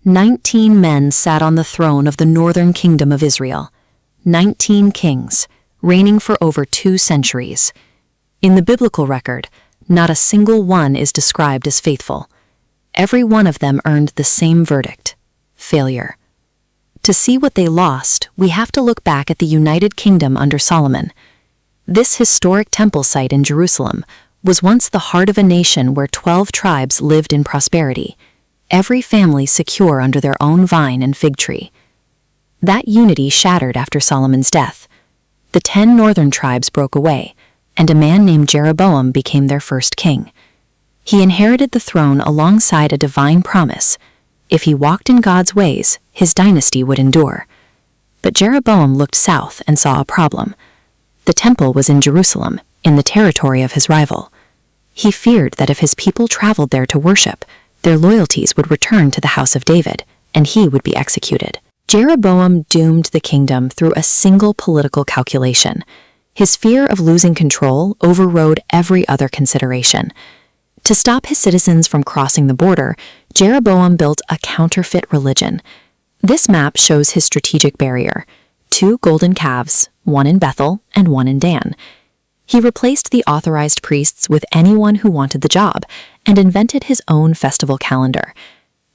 19 men sat on the throne of the northern kingdom of Israel. 19 kings, reigning for over 2 centuries. In the biblical record, not a single one is described as faithful. Every one of them earned the same verdict: failure. To see what they lost, we have to look back at the United Kingdom under Solomon. This historic temple site in Jerusalem was once the heart of a nation where 12 tribes lived in prosperity, every family secure under their own vine and fig tree. That unity shattered after Solomon's death. The 10 northern tribes broke away, and a man named Jeroboam became their first king. He inherited the throne alongside a divine promise: if he walked in God's ways, his dynasty would endure. But Jeroboam looked south and saw a problem. The temple was in Jerusalem, in the territory of his rival. He feared that if his people traveled there to worship, their loyalties would return to the house of David, and he would be executed. Jeroboam doomed the kingdom through a single political calculation. His fear of losing control overrode every other consideration. To stop his citizens from crossing the border, Jeroboam built a counterfeit religion. This map shows his strategic barrier: 2 golden calves, one in Bethel and one in Dan. He replaced the authorized priests with anyone who wanted the job and invented his own festival calendar.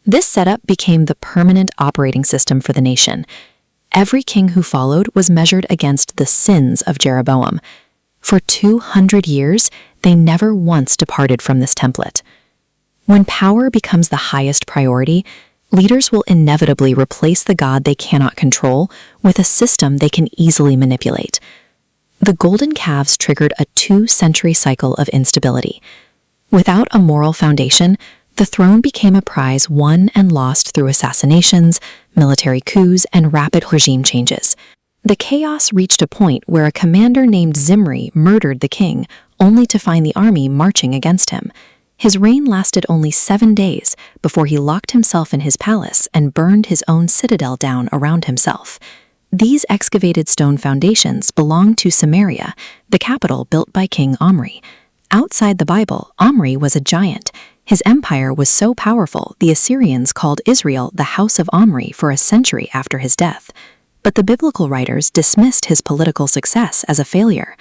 This setup became the permanent operating system for the nation. Every king who followed was measured against the sins of Jeroboam. For 200 years, they never once departed from this template. When power becomes the highest priority, leaders will inevitably replace the God they cannot control with a system they can easily manipulate. The golden calves triggered a 2-century cycle of instability. Without a moral foundation, the throne became a prize won and lost through assassinations, military coups, and rapid regime changes. The chaos reached a point where a commander named Zimri murdered the king, only to find the army marching against him. His reign lasted only 7 days before he locked himself in his palace and burned his own citadel down around himself. These excavated stone foundations belonged to Samaria, the capital built by King Omri. Outside the Bible, Omri was a giant. His empire was so powerful, the Assyrians called Israel the House of Omri for a century after his death. But the biblical writers dismissed his political success as a failure.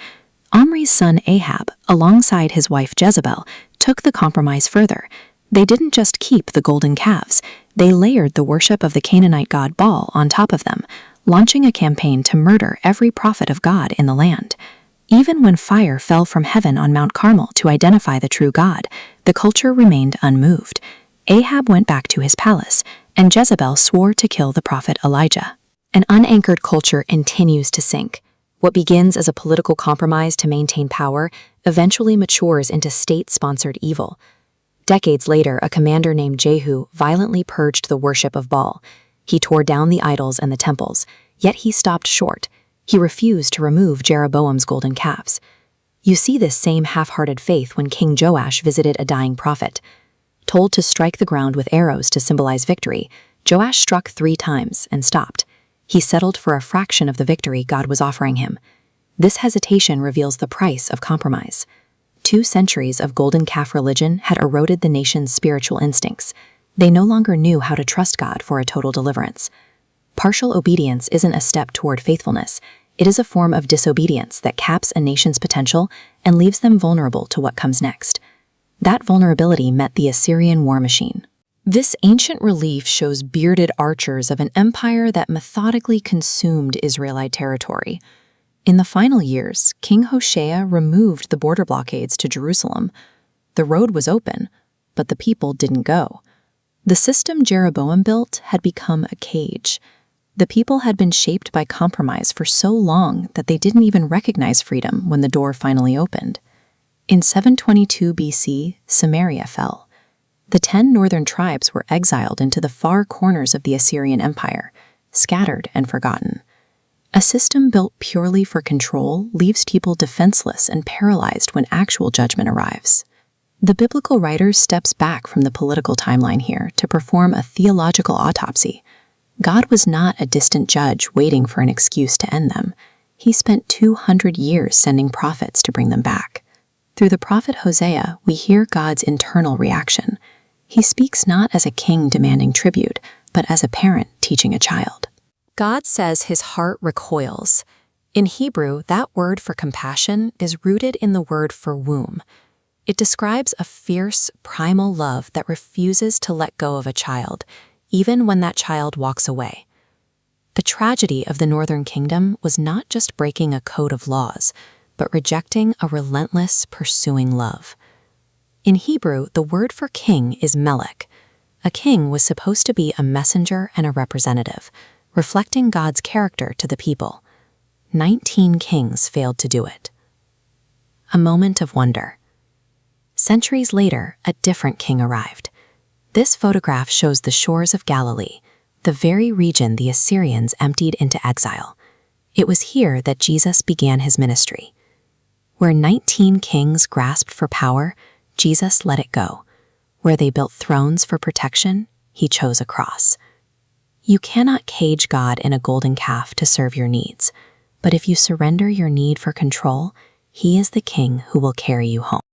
Omri's son Ahab, alongside his wife Jezebel, took the compromise further. They didn't just keep the golden calves, they layered the worship of the Canaanite god Baal on top of them, launching a campaign to murder every prophet of God in the land. Even when fire fell from heaven on Mount Carmel to identify the true God, the culture remained unmoved. Ahab went back to his palace, and Jezebel swore to kill the prophet Elijah. An unanchored culture continues to sink. What begins as a political compromise to maintain power eventually matures into state-sponsored evil. Decades later, a commander named Jehu violently purged the worship of Baal. He tore down the idols and the temples, yet he stopped short. He refused to remove Jeroboam's golden calves. You see this same half-hearted faith when King Joash visited a dying prophet. Told to strike the ground with arrows to symbolize victory, Joash struck 3 times and stopped. He settled for a fraction of the victory God was offering him. This hesitation reveals the price of compromise. 2 centuries of golden calf religion had eroded the nation's spiritual instincts. They no longer knew how to trust God for a total deliverance. Partial obedience isn't a step toward faithfulness. It is a form of disobedience that caps a nation's potential and leaves them vulnerable to what comes next. That vulnerability met the Assyrian war machine. This ancient relief shows bearded archers of an empire that methodically consumed Israelite territory. In the final years, King Hoshea removed the border blockades to Jerusalem. The road was open, but the people didn't go. The system Jeroboam built had become a cage. The people had been shaped by compromise for so long that they didn't even recognize freedom when the door finally opened. In 722 BC, Samaria fell. The 10 northern tribes were exiled into the far corners of the Assyrian Empire, scattered and forgotten. A system built purely for control leaves people defenseless and paralyzed when actual judgment arrives. The biblical writer steps back from the political timeline here to perform a theological autopsy. God was not a distant judge waiting for an excuse to end them. He spent 200 years sending prophets to bring them back. Through the prophet Hosea, we hear God's internal reaction. He speaks not as a king demanding tribute, but as a parent teaching a child. God says his heart recoils. In Hebrew, that word for compassion is rooted in the word for womb. It describes a fierce, primal love that refuses to let go of a child, even when that child walks away. The tragedy of the Northern Kingdom was not just breaking a code of laws, but rejecting a relentless, pursuing love. In Hebrew, the word for king is melech. A king was supposed to be a messenger and a representative, reflecting God's character to the people. 19 kings failed to do it. A moment of wonder. Centuries later, a different king arrived. This photograph shows the shores of Galilee, the very region the Assyrians emptied into exile. It was here that Jesus began his ministry. Where 19 kings grasped for power, Jesus let it go. Where they built thrones for protection, he chose a cross. You cannot cage God in a golden calf to serve your needs, but if you surrender your need for control, he is the king who will carry you home.